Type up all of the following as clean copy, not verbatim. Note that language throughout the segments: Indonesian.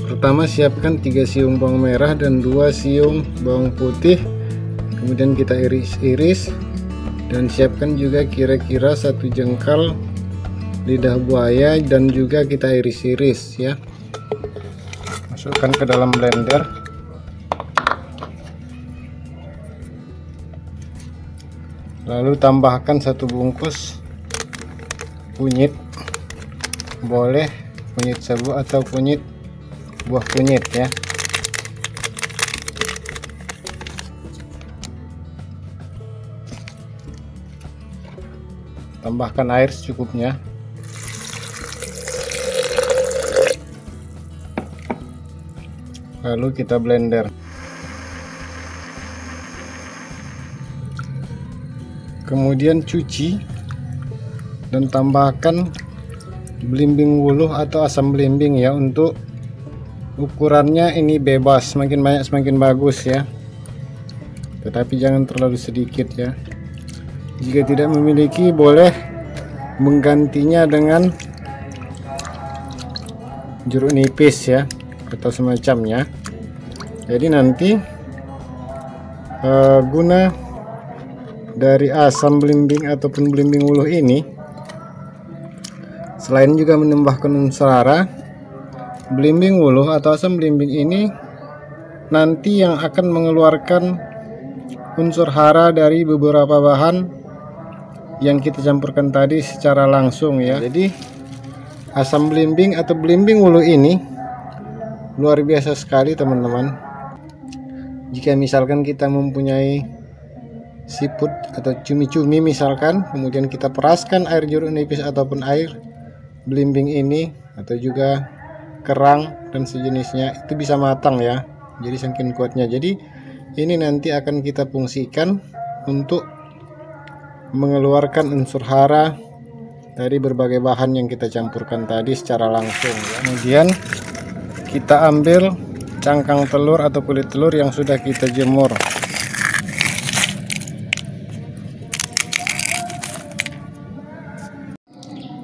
Pertama, siapkan 3 siung bawang merah dan 2 siung bawang putih, kemudian kita iris-iris, dan siapkan juga kira-kira 1 jengkal lidah buaya dan juga kita iris-iris ya. Masukkan ke dalam blender. Lalu tambahkan 1 bungkus kunyit, boleh kunyit serbuk atau kunyit buah kunyit ya. Tambahkan air secukupnya. Lalu kita blender. Kemudian cuci dan tambahkan belimbing wuluh atau asam belimbing ya. Untuk ukurannya ini bebas, semakin banyak semakin bagus ya, tetapi jangan terlalu sedikit ya. Jika tidak memiliki, boleh menggantinya dengan jeruk nipis ya, atau semacamnya. Jadi nanti guna dari asam belimbing ataupun belimbing wuluh ini, selain juga menambahkan unsur hara, belimbing wuluh atau asam belimbing ini nanti yang akan mengeluarkan unsur hara dari beberapa bahan yang kita campurkan tadi secara langsung ya. Jadi asam belimbing atau belimbing wuluh ini luar biasa sekali teman-teman. Jika misalkan kita mempunyai siput atau cumi-cumi misalkan, kemudian kita peraskan air jeruk nipis ataupun air belimbing ini, atau juga kerang dan sejenisnya, itu bisa matang ya. Jadi saking kuatnya. Jadi ini nanti akan kita fungsikan untuk mengeluarkan unsur hara dari berbagai bahan yang kita campurkan tadi secara langsung ya. Kemudian kita ambil cangkang telur atau kulit telur yang sudah kita jemur.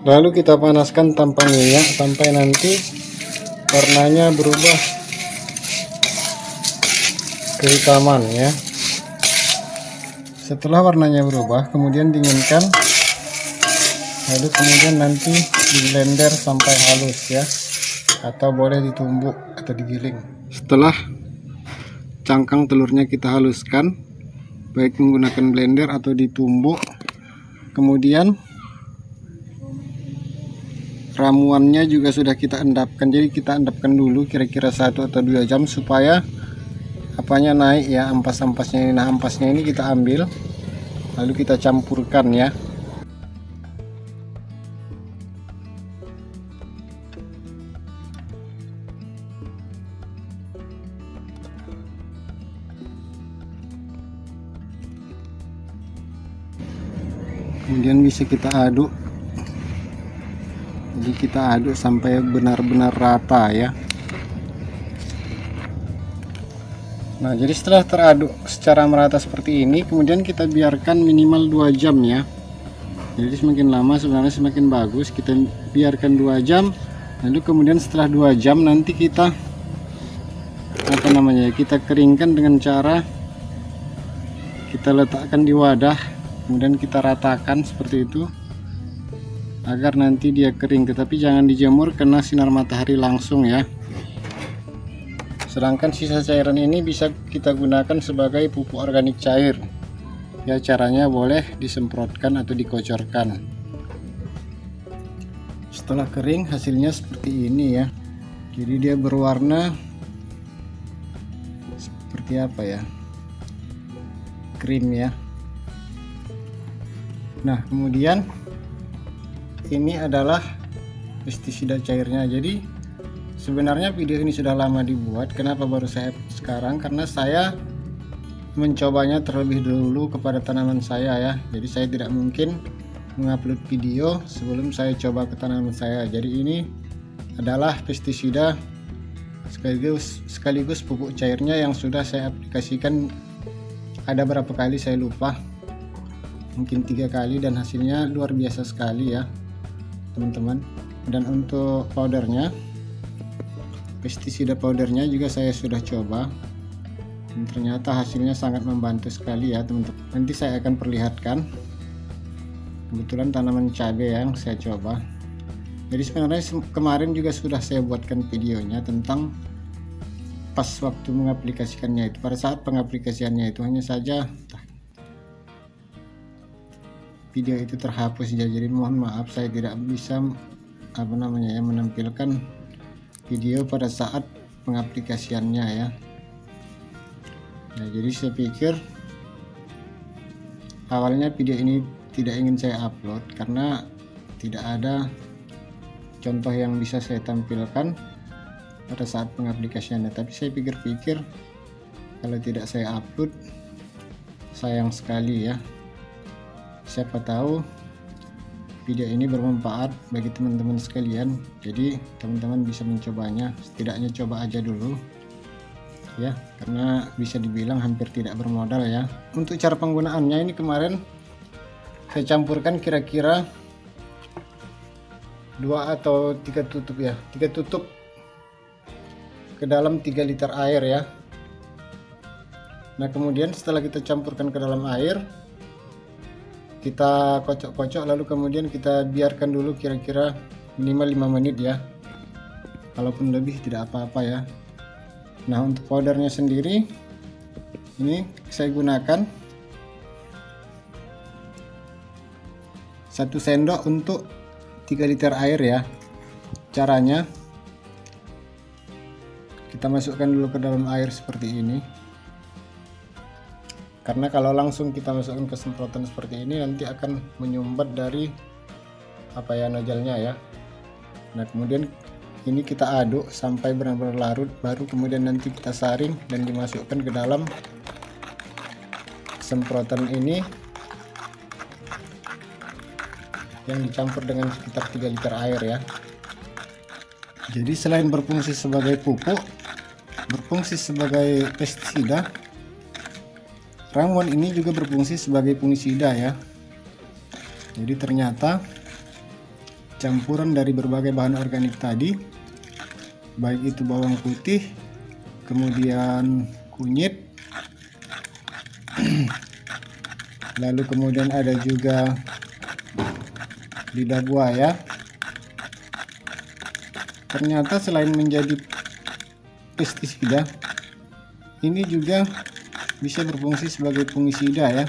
Lalu kita panaskan tanpa minyak sampai nanti warnanya berubah kehitaman ya. Setelah warnanya berubah, kemudian dinginkan, lalu kemudian nanti di blender sampai halus ya, atau boleh ditumbuk atau digiling. Setelah cangkang telurnya kita haluskan, baik menggunakan blender atau ditumbuk, kemudian ramuannya juga sudah kita endapkan. Jadi kita endapkan dulu kira-kira 1 atau 2 jam supaya apanya naik ya, ampas-ampasnya ini. Nah, ampasnya ini kita ambil lalu kita campurkan ya. Kemudian bisa kita aduk. Jadi kita aduk sampai benar-benar rata ya. Nah, jadi setelah teraduk secara merata seperti ini, kemudian kita biarkan minimal 2 jam ya. Jadi semakin lama sebenarnya semakin bagus. Kita biarkan 2 jam. Lalu kemudian setelah 2 jam nanti kita kita keringkan dengan cara kita letakkan di wadah, kemudian kita ratakan seperti itu agar nanti dia kering, tetapi jangan dijemur kena sinar matahari langsung ya. Sedangkan sisa cairan ini bisa kita gunakan sebagai pupuk organik cair ya. Caranya boleh disemprotkan atau dikocorkan. Setelah kering hasilnya seperti ini ya. Jadi dia berwarna seperti apa ya, krim ya. Nah, kemudian ini adalah pestisida cairnya. Jadi sebenarnya video ini sudah lama dibuat. Kenapa baru saya sekarang? Karena saya mencobanya terlebih dahulu kepada tanaman saya ya. Jadi saya tidak mungkin mengupload video sebelum saya coba ke tanaman saya. Jadi ini adalah pestisida sekaligus pupuk cairnya yang sudah saya aplikasikan. Ada berapa kali saya lupa, mungkin 3 kali, dan hasilnya luar biasa sekali ya teman-teman. Dan untuk powdernya pestisida powdernya juga saya sudah coba, dan ternyata hasilnya sangat membantu sekali ya teman-teman. Nanti saya akan perlihatkan. Kebetulan tanaman cabai yang saya coba. Jadi sebenarnya kemarin juga sudah saya buatkan videonya tentang pas waktu mengaplikasikannya itu. Pada saat pengaplikasiannya itu hanya saja video itu terhapus ya, jadi mohon maaf saya tidak bisa menampilkan video pada saat pengaplikasiannya ya. Nah, jadi saya pikir awalnya video ini tidak ingin saya upload karena tidak ada contoh yang bisa saya tampilkan pada saat pengaplikasiannya, tapi saya pikir-pikir kalau tidak saya upload sayang sekali ya. Siapa tahu video ini bermanfaat bagi teman-teman sekalian, jadi teman-teman bisa mencobanya, setidaknya coba aja dulu ya, karena bisa dibilang hampir tidak bermodal ya. Untuk cara penggunaannya ini kemarin saya campurkan kira-kira 2 atau 3 tutup ya, 3 tutup ke dalam 3 liter air ya. Nah kemudian setelah kita campurkan ke dalam air, kita kocok-kocok, lalu kemudian kita biarkan dulu kira-kira minimal 5 menit ya, kalaupun lebih tidak apa-apa ya. Nah untuk powdernya sendiri ini saya gunakan 1 sendok untuk 3 liter air ya. Caranya kita masukkan dulu ke dalam air seperti ini, karena kalau langsung kita masukkan ke semprotan seperti ini nanti akan menyumbat dari nozzle-nya ya. Nah kemudian ini kita aduk sampai benar-benar larut, baru kemudian nanti kita saring dan dimasukkan ke dalam semprotan ini yang dicampur dengan sekitar 3 liter air ya. Jadi selain berfungsi sebagai pupuk, berfungsi sebagai pestisida, ramuan ini juga berfungsi sebagai fungisida ya. Jadi ternyata campuran dari berbagai bahan organik tadi, baik itu bawang putih, kemudian kunyit, lalu kemudian ada juga lidah buaya, ternyata selain menjadi pestisida, ini juga bisa berfungsi sebagai fungisida ya.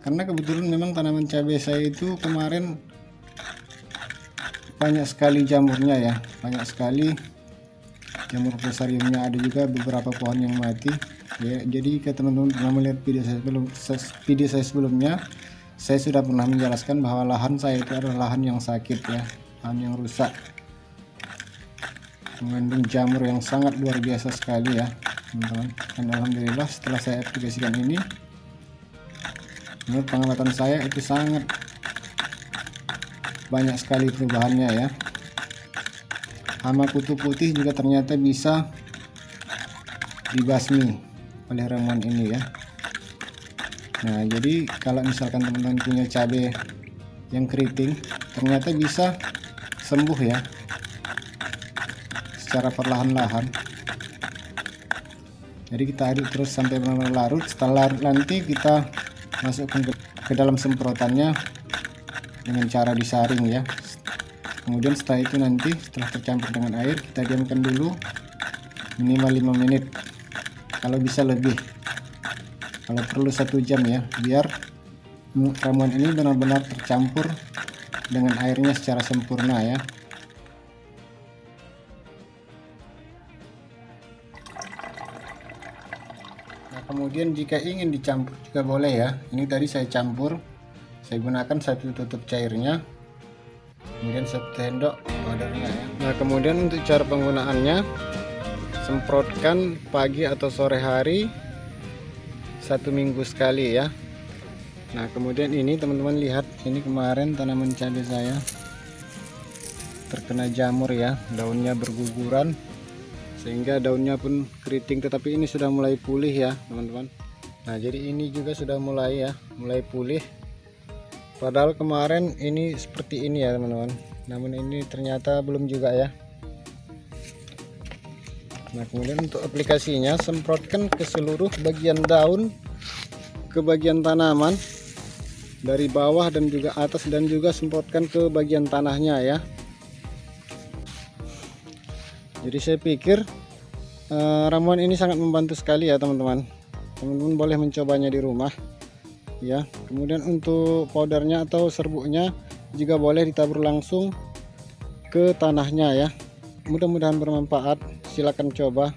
Karena kebetulan memang tanaman cabai saya itu kemarin banyak sekali jamurnya ya, banyak sekali jamur fusariumnya, ada juga beberapa pohon yang mati ya. Jadi jika teman-teman pernah melihat video saya sebelumnya, saya sudah pernah menjelaskan bahwa lahan saya itu adalah lahan yang sakit ya, lahan yang rusak, mengandung jamur yang sangat luar biasa sekali ya teman-teman. Dan alhamdulillah setelah saya aplikasikan ini, menurut pengamatan saya itu sangat banyak sekali perubahannya ya. Hama kutu putih juga ternyata bisa dibasmi oleh ramuan ini ya. Nah jadi kalau misalkan teman-teman punya cabai yang keriting, ternyata bisa sembuh ya secara perlahan-lahan. Jadi kita aduk terus sampai benar-benar larut. Setelah larut nanti kita masukkan ke dalam semprotannya dengan cara disaring ya. Kemudian setelah itu nanti setelah tercampur dengan air, kita diamkan dulu minimal 5 menit, kalau bisa lebih, kalau perlu 1 jam ya, biar ramuan ini benar-benar tercampur dengan airnya secara sempurna ya. Kemudian jika ingin dicampur juga boleh ya. Ini tadi saya campur, saya gunakan 1 tutup cairnya, kemudian 1 sendok powdernya ya. Nah kemudian untuk cara penggunaannya, semprotkan pagi atau sore hari 1 minggu sekali ya. Nah kemudian ini teman-teman lihat, ini kemarin tanaman cabai saya terkena jamur ya, daunnya berguguran sehingga daunnya pun keriting, tetapi ini sudah mulai pulih ya teman-teman. Nah jadi ini juga sudah mulai pulih, padahal kemarin ini seperti ini ya teman-teman, namun ini ternyata belum juga ya. Nah, kemudian untuk aplikasinya, semprotkan ke seluruh bagian daun, ke bagian tanaman, dari bawah dan juga atas, dan juga semprotkan ke bagian tanahnya ya. Jadi saya pikir ramuan ini sangat membantu sekali ya teman-teman. Teman-teman boleh mencobanya di rumah ya. Kemudian untuk powdernya atau serbuknya juga boleh ditabur langsung ke tanahnya ya. Mudah-mudahan bermanfaat. Silakan coba.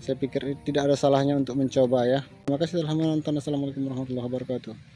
Saya pikir tidak ada salahnya untuk mencoba ya. Terima kasih telah menonton. Assalamualaikum warahmatullahi wabarakatuh.